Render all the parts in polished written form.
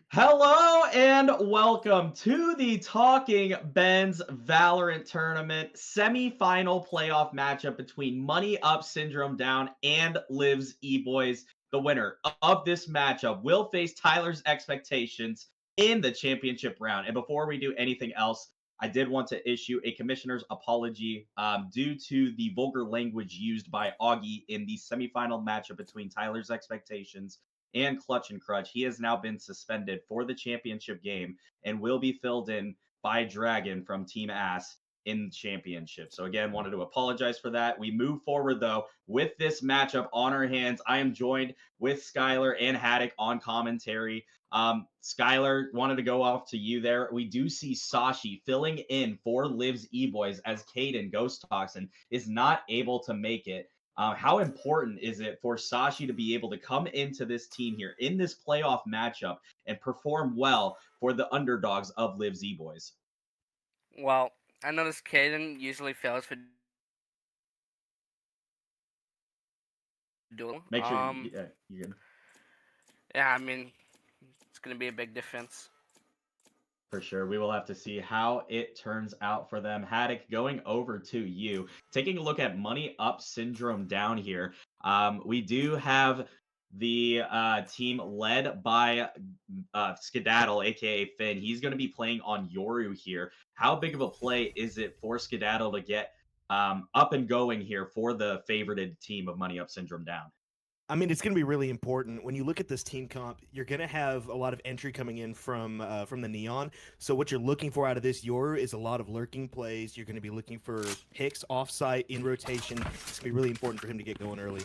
Hello and welcome to the Talking Ben's Valorant Tournament semi-final playoff matchup between Money Up Syndrome Down and Liv's EBoys. The winner of this matchup will face Tyler's Expectations in the championship round. And before we do anything else, I did want to issue a commissioner's apology due to the vulgar language used by Augie in the semifinal matchup between Tyler's Expectations and Clutch and Crutch. He has now been suspended for the championship game and will be filled in by Dragon from Team Ass in championship. So again, wanted to apologize for that. We move forward though with this matchup on our hands. I am joined with Skylar and Haddock on commentary. Skylar, wanted to go off to you there. We do see Sashi filling in for Liv's EBoys as Caden Ghost Toxin is not able to make it. How important is it for Sashi to be able to come into this team here in this playoff matchup and perform well for the underdogs of Liv's EBoys? Well, I noticed Caden usually fails for duel. Make sure you're good. Yeah, I mean, it's gonna be a big difference. For sure. We will have to see how it turns out for them. Haddock, going over to you. Taking a look at Money Up Syndrome Down here. We do have the team led by Skedaddle, aka Finn. He's going to be playing on Yoru here. How big of a play is it for Skedaddle to get up and going here for the favorited team of Money Up Syndrome Down? I mean, it's going to be really important. When you look at this team comp, you're going to have a lot of entry coming in from the Neon. So what you're looking for out of this Yoru is a lot of lurking plays. You're going to be looking for picks offsite in rotation. It's going to be really important for him to get going early.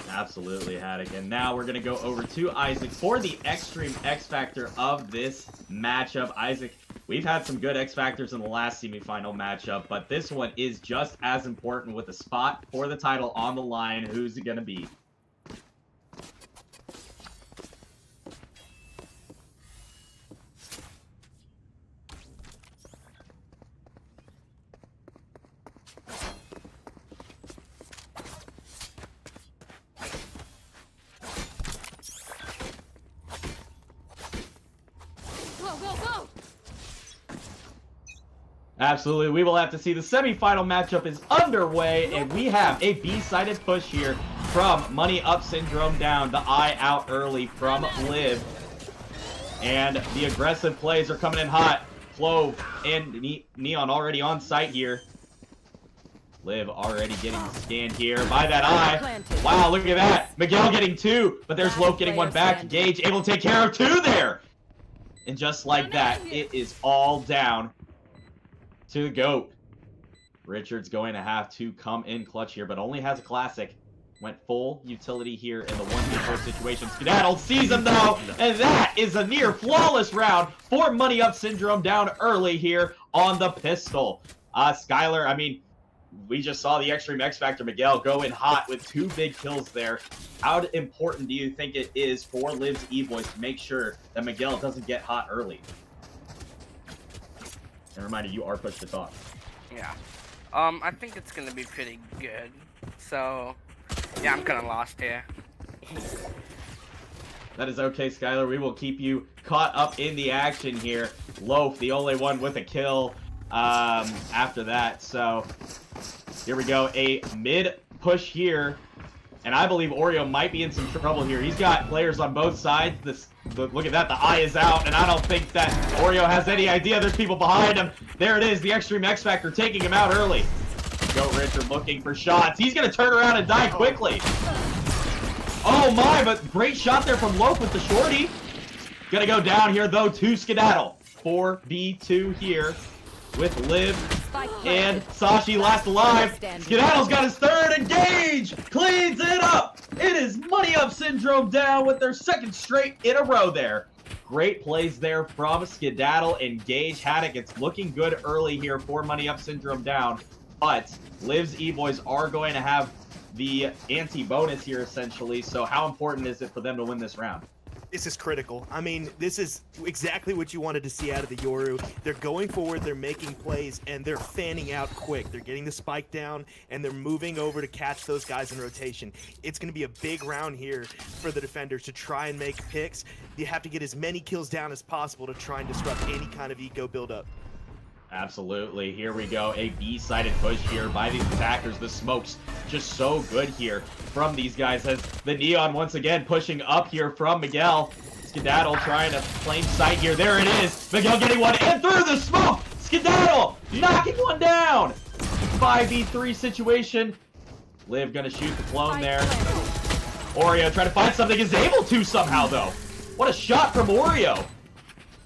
Absolutely, Haddock. And now we're going to go over to Isaac for the Extreme X Factor of this matchup. Isaac, we've had some good X Factors in the last semifinal matchup, but this one is just as important with a spot for the title on the line. Who's it going to be? Absolutely. We will have to see. The semifinal matchup is underway, and we have a B-sided push here from Money Up Syndrome Down. The eye out early from Liv. And the aggressive plays are coming in hot. Clove and Neon already on site here. Liv already getting scanned here by that eye. Wow, look at that. Miguel getting two, but there's Loaf getting one back. Gage able to take care of two there. And just like that, it is all down to the GOAT. Richard's going to have to come in clutch here, but only has a classic. Went full utility here in the 1v4 situation. Skedaddle sees him though, and that is a near flawless round for Money Up Syndrome Down early here on the pistol. Skylar, I mean, we just saw the Extreme X Factor Miguel go in hot with two big kills there. How important do you think it is for Liv's EBoys to make sure that Miguel doesn't get hot early? And reminder, you are pushed to talk. Yeah. I think it's gonna be pretty good. So, yeah, I'm kinda lost here. That is okay, Skylar. We will keep you caught up in the action here. Loaf, the only one with a kill after that. So, here we go. A mid push here. And I believe Oreo might be in some trouble here. He's got players on both sides. Look at that. The eye is out. And I don't think that Oreo has any idea there's people behind him. There it is. The Extreme X Factor taking him out early. Go Richard looking for shots. He's going to turn around and die quickly. Oh my, but great shot there from Loaf with the shorty. Going to go down here, though, to Skedaddle. 4v2 here with Liv and Sashi last alive. Skedaddle's got his third. Engage! Cleans it up! It is Money Up Syndrome Down with their second straight in a row there. Great plays there from Skedaddle. Engage Haddock. It's looking good early here for Money Up Syndrome Down. But Liv's EBoys are going to have the anti-bonus here, essentially. So how important is it for them to win this round? This is critical. I mean, this is exactly what you wanted to see out of the Yoru. They're going forward, they're making plays, and they're fanning out quick. They're getting the spike down, and they're moving over to catch those guys in rotation. It's going to be a big round here for the defenders to try and make picks. You have to get as many kills down as possible to try and disrupt any kind of eco buildup. Absolutely. Here we go. A B-sided push here by these attackers. The smoke's just so good here from these guys as the Neon once again pushing up here from Miguel. Skedaddle trying to claim sight here. There it is. Miguel getting one in through the smoke. Skedaddle knocking one down. 5v3 situation. Liv gonna shoot the clone there. Oreo trying to find something. Is able to somehow though. What a shot from Oreo.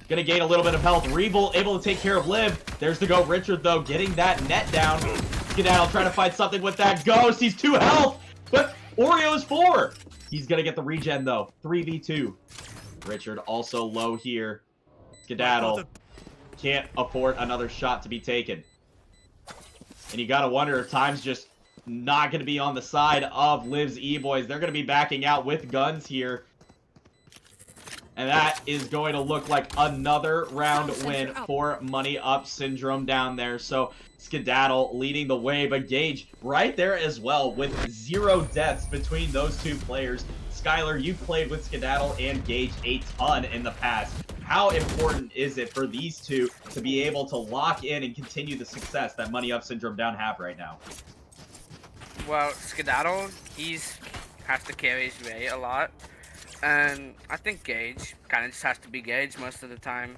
Gonna gain a little bit of health. Revel able to take care of Liv. There's the Go Richard, though, getting that net down. Skedaddle trying to find something with that Ghost. He's 2 health, but Oreo is 4. He's gonna get the regen, though. 3v2. Richard also low here. Skedaddle can't afford another shot to be taken. And you gotta wonder if time's just not gonna be on the side of Liv's EBoys. They're gonna be backing out with guns here. And that is going to look like another round win for Money Up Syndrome down there. So Skedaddle leading the way, but Gage right there as well with 0 deaths between those two players. Skylar, you've played with Skedaddle and Gage a ton in the past. How important is it for these two to be able to lock in and continue the success that Money Up Syndrome down have right now? Well, Skedaddle, has to carry his weight a lot. And I think Gage kind of just has to be Gage most of the time.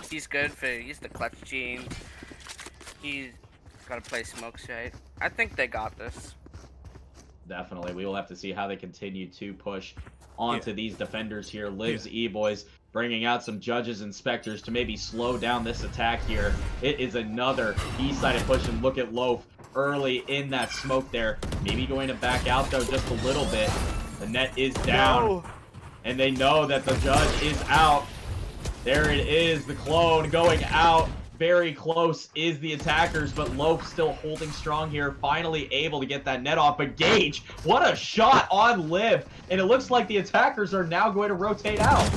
He's the clutch gene. He's got to play smokes right. I think they got this. Definitely. We will have to see how they continue to push onto these defenders here. Liv's EBoys bringing out some judges and specters to maybe slow down this attack here. It is another B-sided push, and look at Loaf early in that smoke there. Maybe going to back out, though, just a little bit. The net is down. No. And they know that the judge is out. There it is, the clone going out. Very close is the attackers, but Loaf still holding strong here. Finally able to get that net off. But Gage, what a shot on Liv. And it looks like the attackers are now going to rotate out.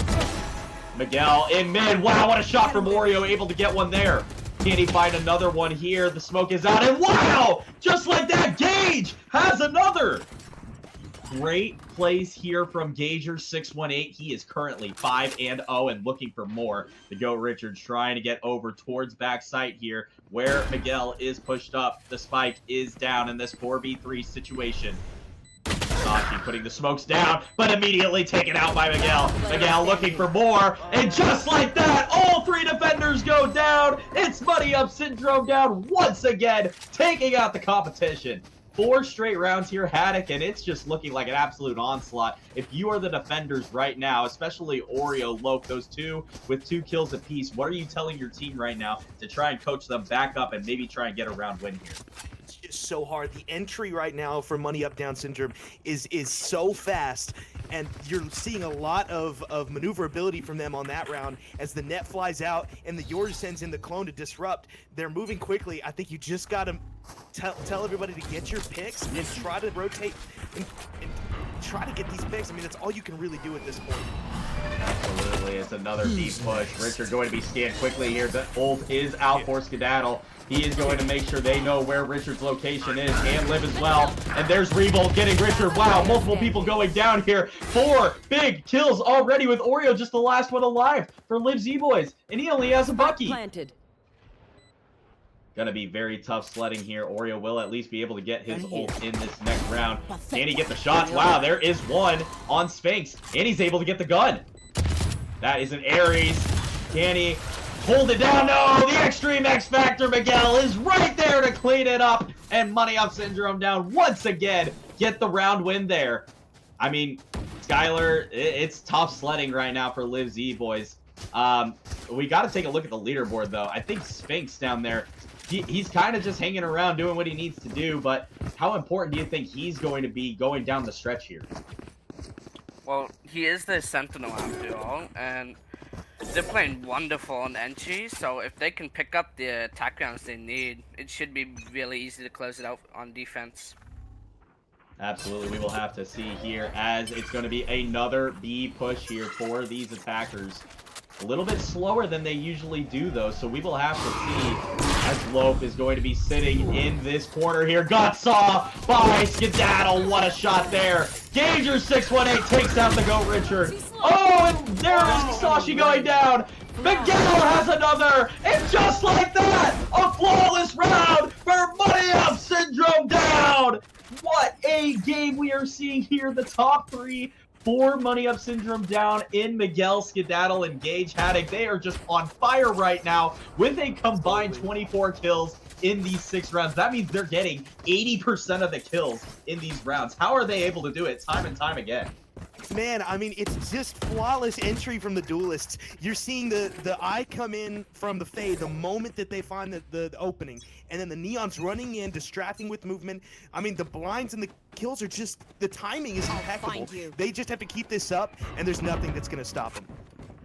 Miguel in mid. Wow, what a shot from Oreo. Able to get one there. Can he find another one here? The smoke is out. And wow, just like that, Gage has another. Great plays here from Gager618. He is currently 5-0 and looking for more. The Go Richards trying to get over towards backside here where Miguel is pushed up. The spike is down in this 4v3 situation. Sashi putting the smokes down, but immediately taken out by Miguel. Miguel looking for more, and just like that, all 3 defenders go down. It's Money Up Syndrome down once again, taking out the competition. 4 straight rounds here, Haddock, and it's just looking like an absolute onslaught. If you are the defenders right now, especially Oreo, Loaf, those 2 with 2 kills apiece, what are you telling your team right now to try and coach them back up and maybe try and get a round win here? It's just so hard. The entry right now for Money Up Down Syndrome is so fast, and you're seeing a lot of maneuverability from them on that round as the net flies out and the Yoru sends in the clone to disrupt. They're moving quickly. I think you just got to tell everybody to get your picks and try to rotate and try to get these picks. I mean, that's all you can really do at this point. Absolutely. It's another deep push. Richard going to be scanned quickly here. The ult is out for Skedaddle. He is going to make sure they know where Richard's location is, and Liv as well. And there's Revolt getting Richard. Wow, multiple people going down here. 4 big kills already with Oreo, just the last one alive for Liv's EBoys. And he only has a Bucky. Planted. Gonna be very tough sledding here. Oreo will at least be able to get his ult in this next round. Can he get the shots? Wow, there is one on Sphinx. And he's able to get the gun. That is an Ares. Can he hold it down? No, the Extreme X Factor Miguel is right there to clean it up. And Money Up Syndrome down once again. Get the round win there. I mean, Skylar, it's tough sledding right now for Liv's EBoys. We got to take a look at the leaderboard, though. I think Sphinx down there, he's kind of just hanging around doing what he needs to do, but how important do you think he's going to be going down the stretch here? Well, he is the Sentinel after all, and they're playing wonderful on entry, so if they can pick up the attack rounds they need, it should be really easy to close it out on defense. Absolutely, we will have to see here as it's going to be another B push here for these attackers. A little bit slower than they usually do, though, so we will have to see as Lope is going to be sitting in this corner here. Got saw by Skedaddle. What a shot there. Ganger 618 takes out the Goat Richard. Oh, and there is Sashi going down. Miguel has another, and just like that, a flawless round for Money Up Syndrome down. What a game we are seeing here. The top three for Money Up Syndrome down in Miguel, Skedaddle, and Gage Haddock. They are just on fire right now with a combined 24 kills in these 6 rounds. That means they're getting 80% of the kills in these rounds. How are they able to do it time and time again? Man, I mean, it's just flawless entry from the duelists. You're seeing the eye come in from the fade the moment that they find the opening. And then the Neon's running in, distracting with movement. I mean, the blinds and the kills are just, the timing is impeccable. They just have to keep this up, and there's nothing that's going to stop them.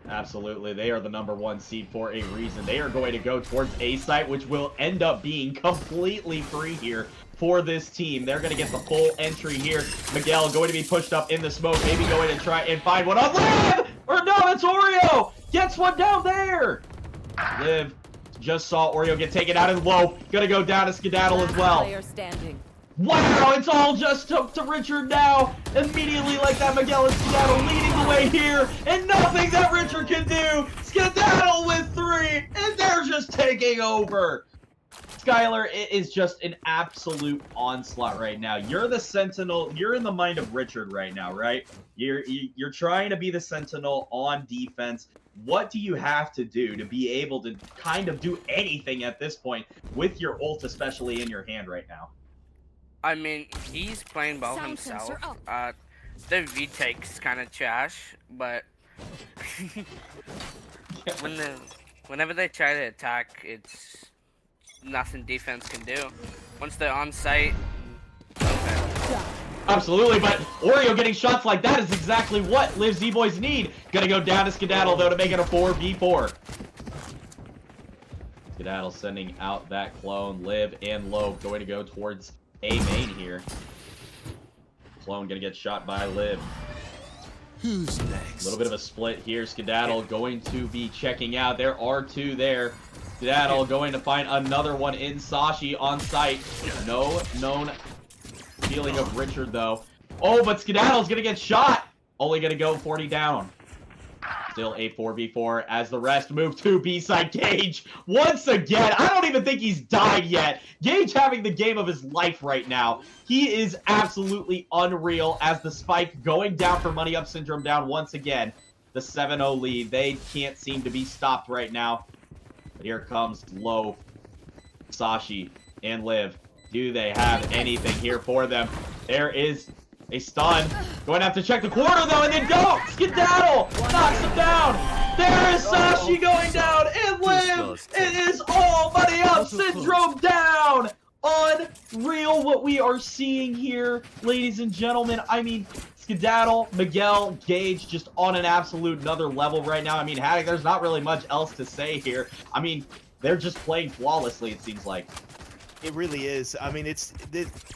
Absolutely. They are the #1 seed for a reason. They are going to go towards A site, which will end up being completely free here for this team. They're going to get the full entry here. Miguel going to be pushed up in the smoke, maybe going to try and find one on Liv! Or no, it's Oreo! Gets one down there! Liv just saw Oreo get taken out and low. Gonna go down to Skedaddle as well. Wow, it's all just up to Richard now. Immediately like that, Miguel and Skedaddle leading the way here. And nothing that Richard can do. Skedaddle with 3, and they're just taking over. Skylar, it is just an absolute onslaught right now. You're the Sentinel. You're in the mind of Richard right now, right? You're trying to be the Sentinel on defense. What do you have to do to be able to kind of do anything at this point with your ult, especially in your hand right now? I mean, he's playing well himself. The retake's kind of trash, but whenever they try to attack, it's nothing defense can do. Once they're on site, okay. Absolutely, but Oreo getting shots like that is exactly what Liv's EBoys need. Gonna go down to Skedaddle, though, to make it a 4v4. Skedaddle sending out that clone. Liv and Lope going to go towards A main here. Clone gonna get shot by Liv. Who's next? A little bit of a split here. Skedaddle going to be checking out. There are 2 there. Skedaddle going to find another one in Sashi on site. No known feeling of Richard, though. Oh, but Skedaddle's gonna get shot. Only gonna go 40 down. Still a 4v4 as the rest move to B-side. Gage, once again, I don't even think he's died yet. Gage having the game of his life right now. He is absolutely unreal as the spike going down for Money Up Syndrome down once again. The 7-0 lead. They can't seem to be stopped right now. But here comes Low, Sashi, and Liv. Do they have anything here for them? There is a stun. Going to have to check the corner, though, and they don't! Skedaddle knocks him down! There is Sashi going down, and Liv! It is all Money Up Syndrome down! Unreal what we are seeing here, ladies and gentlemen. I mean, Skedaddle, Miguel, Gage, just on an absolute another level right now. I mean, Haddock, there's not really much else to say here. I mean, they're just playing flawlessly, it seems like. It really is. I mean,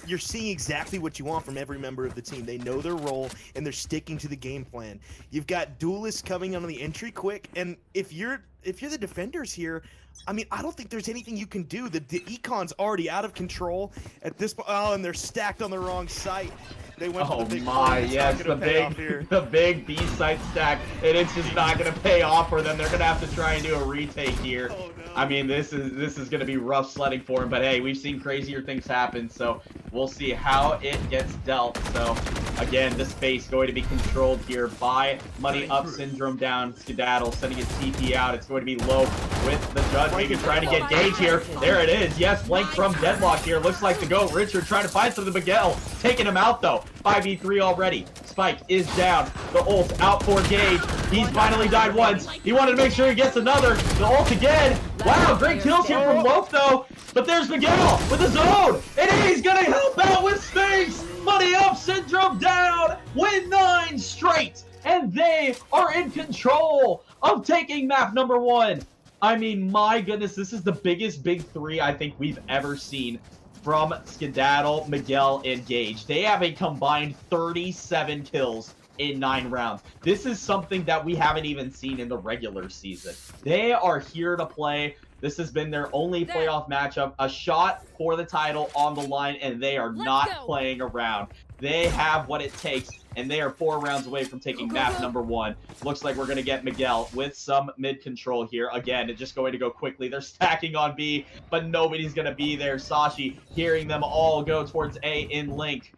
you're seeing exactly what you want from every member of the team. They know their role, and they're sticking to the game plan. You've got duelists coming on the entry quick, and if you're the defenders here, I mean, I don't think there's anything you can do. The econ's already out of control at this point. Oh, and they're stacked on the wrong site. They went for the big yes, the big B site stack, and it's just not gonna pay off for them. They're gonna have to try and do a retake here. Oh, no. I mean, this is gonna be rough sledding for him, but hey, we've seen crazier things happen, so we'll see how it gets dealt. So again, this space going to be controlled here by Money Up Syndrome down. Skedaddle sending his TP out. It's going to be Low with the judge, maybe trying to get Gage here. There it is. Yes, flank from Deadlock here. Looks like the GOAT Richard trying to find something. Miguel taking him out though. 5v3 already. Spike is down. The ult out for Gage. He's finally died once. He wanted to make sure he gets another. The ult again. Wow, great kills here from Loaf though. But there's Miguel with his own. And he's going to help out with space. Money Up Syndrome down. Win 9 straight. And they are in control of taking map #1. I mean, my goodness, this is the biggest big 3 I think we've ever seen from Skedaddle, Miguel, and Gage. They have a combined 37 kills in 9 rounds. This is something that we haven't even seen in the regular season. They are here to play. This has been their only playoff matchup, a shot for the title on the line, and they are not playing around. They have what it takes, and they are 4 rounds away from taking map number 1. Looks like we're going to get Miguel with some mid control here. Again, it's just going to go quickly. They're stacking on B, but nobody's going to be there. Sashi hearing them all go towards A in link.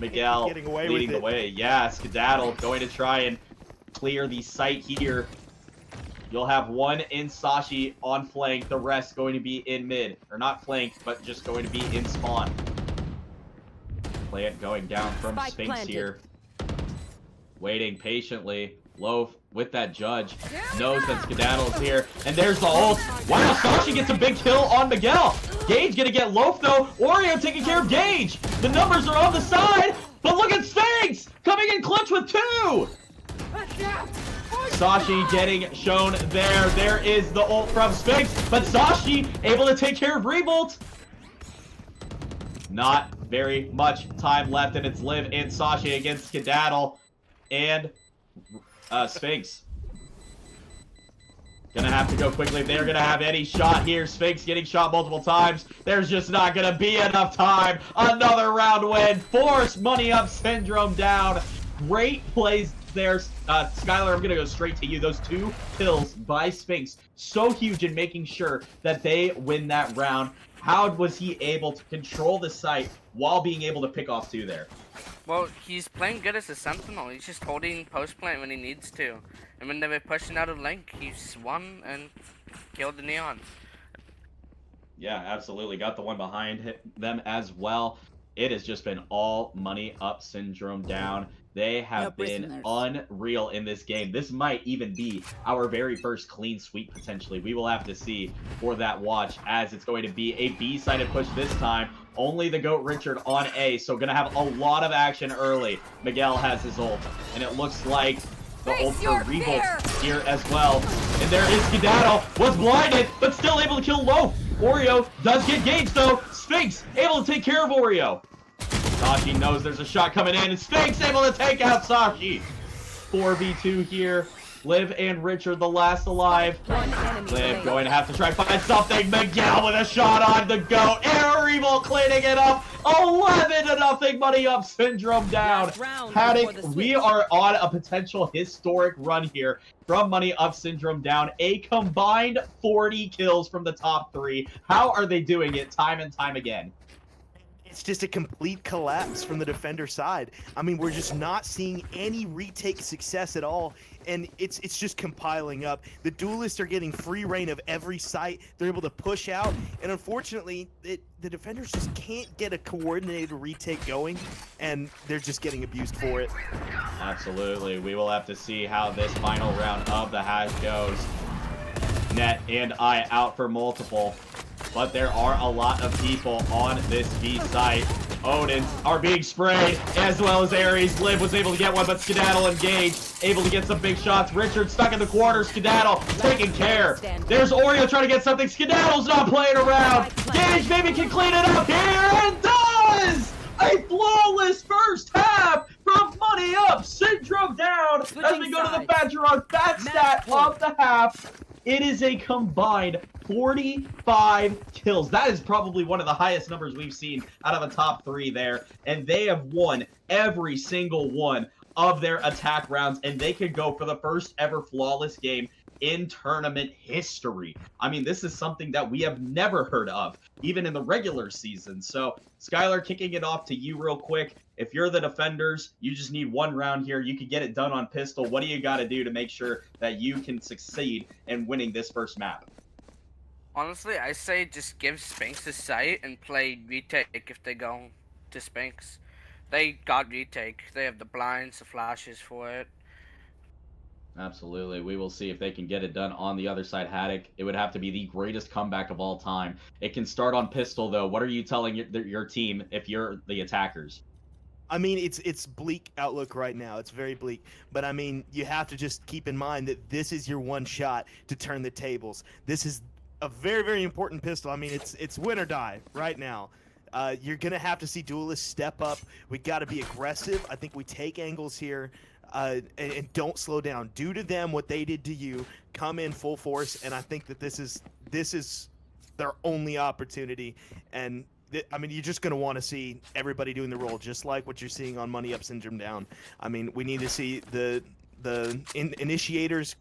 Miguel leading the way. Yeah, Skedaddle going to try and clear the site here. You'll have one in Sashi on flank, the rest going to be in mid. Or not flank, but just going to be in spawn. Plant going down from Sphinx here. Waiting patiently. Loaf with that judge. Knows that Skedaddle is here. And there's the ult. Wow, Sashi gets a big kill on Miguel. Gage gonna get Loaf though. Oreo taking care of Gage. The numbers are on the side. But look at Sphinx coming in clutch with 2. Sashi getting shown there. There is the ult from Sphinx, but Sashi able to take care of Revolt. Not very much time left, and it's Liv and Sashi against Skedaddle and Sphinx. Gonna have to go quickly if they're gonna have any shot here. Sphinx getting shot multiple times. There's just not gonna be enough time. Another round win. Force money up syndrome down. Great plays there. Skylar, I'm gonna go straight to you. Those 2 kills by Sphinx, so huge in making sure that they win that round. How was he able to control the site while being able to pick off 2 there? Well, he's playing good as a sentinel. He's just holding post plant when he needs to. And when they were pushing out of link, he swung and killed the Neon. Yeah, absolutely. Got the one behind them as well. It has just been all money up syndrome down. They have been unreal in this game. This might even be our very first clean sweep, potentially. We will have to see for that watch, as it's going to be a B-sided push this time. Only the GOAT Richard on A, so going to have a lot of action early. Miguel has his ult, and it looks like the ult for Revolt here as well. And there is Skedaddle, was blinded, but still able to kill Loaf. Oreo does get Gage, though. Sphinx able to take care of Oreo. Sashi knows there's a shot coming in, and Sphinx able to take out Sashi. 4v2 here. Liv and Richard, the last alive. Liv going to have to try and find something. Miguel with a shot on the GOAT. Air Evil cleaning it up. 11-0 money up syndrome down. Haddock, we are on a potential historic run here from money up syndrome down. A combined 40 kills from the top 3. How are they doing it time and time again? It's just a complete collapse from the defender side. I mean, we're just not seeing any retake success at all, and it's just compiling up. The duelists are getting free reign of every site. They're able to push out, and unfortunately, the defenders just can't get a coordinated retake going, and they're just getting abused for it. Absolutely. We will have to see how this final round of the hash goes. Net and I out for multiple. But there are a lot of people on this B site. Odins are being sprayed, as well as Ares. Liv was able to get one, but Skedaddle and Gage able to get some big shots. Richard stuck in the corner. Skedaddle taking care. There's Oreo trying to get something. Skedaddle's not playing around. Gage maybe can clean it up here, and does! A flawless first half from money up, syndrome down. As we go to the Badgerog bat stat of the half. It is a combined 45 kills. That is probably one of the highest numbers we've seen out of the top 3 there. And they have won every single one of their attack rounds. And they could go for the first ever flawless game in tournament history. I mean, this is something that we have never heard of, even in the regular season. So, Skylar, kicking it off to you real quick. If you're the defenders, you just need one round here. You could get it done on pistol. What do you got to do to make sure that you can succeed in winning this first map? Honestly, I say just give Sphinx a sight and play retake if they go to Sphinx. They got retake. They have the blinds, the flashes for it. Absolutely. We will see if they can get it done on the other side. Haddock, it would have to be the greatest comeback of all time. It can start on pistol, though. What are you telling your team if you're the attackers? I mean, it's bleak outlook right now. It's very bleak. But, I mean, you have to just keep in mind that this is your one shot to turn the tables. This is a very, very important pistol. I mean, it's win or die right now. You're going to have to see duelists step up. We got to be aggressive. I think we take angles here and don't slow down. Do to them what they did to you. Come in full force, and I think that this is their only opportunity. And I mean, you're just going to want to see everybody doing the role, just like what you're seeing on Money Up, Syndrome Down. I mean, we need to see the initiators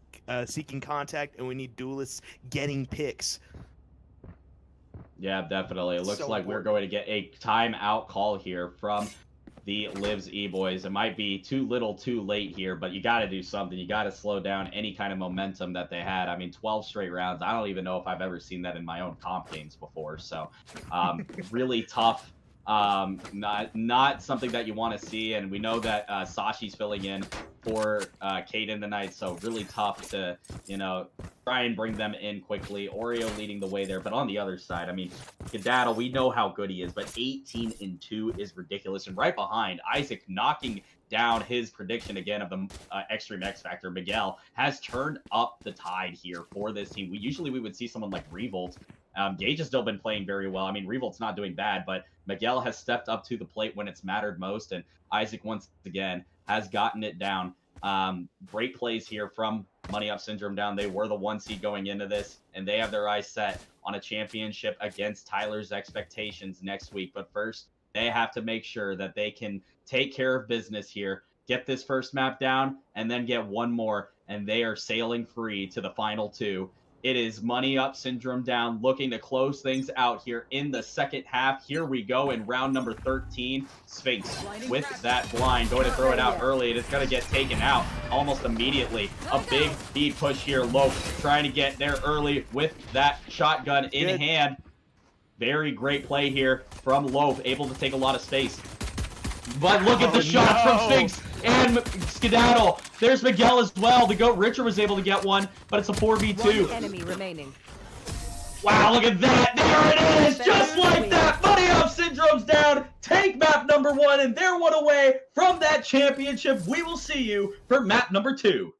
seeking contact, and we need duelists getting picks. Yeah, definitely. It looks So like we're important. going to get a timeout call here from the Livs EBoys. It might be too little too late here, but you got to do something. You got to slow down any kind of momentum that they had. I mean, 12 straight rounds. I don't even know if I've ever seen that in my own comp games before. So really tough. Not something that you want to see. And we know that Sashi's filling in for Caden tonight. So really tough to, try and bring them in quickly. Oreo leading the way there. But on the other side, I mean, Skedaddle, we know how good he is, but 18-2 is ridiculous. And right behind, Isaac knocking down his prediction again of the Extreme X Factor. Miguel has turned up the tide here for this team. We would see someone like Revolt. Gage has still been playing very well. I mean, Revolt's not doing bad, but Miguel has stepped up to the plate when it's mattered most, and Isaac once again has gotten it down. Great plays here from Money Up, Syndrome Down. They were the 1 seed going into this, and they have their eyes set on a championship against Tyler's expectations next week. But first, they have to make sure that they can take care of business here, get this first map down, and then get one more, and they are sailing free to the final 2. It is Money Up, Syndrome Down, looking to close things out here in the second half. Here we go in round number 13. Sphinx with that blind, going to throw it out early, and it's going to get taken out almost immediately. A big B push here. Loaf trying to get there early with that shotgun in hand. Very great play here from Loaf, able to take a lot of space. But look at the shot from Sphinx and Skedaddle. There's Miguel as well. The GOAT Richard was able to get one, but it's a 4v2. One enemy remaining. Wow, look at that. There it is. Just like that. Money Up, Syndrome's down. Take map number 1, and they're one away from that championship. We will see you for map number 2.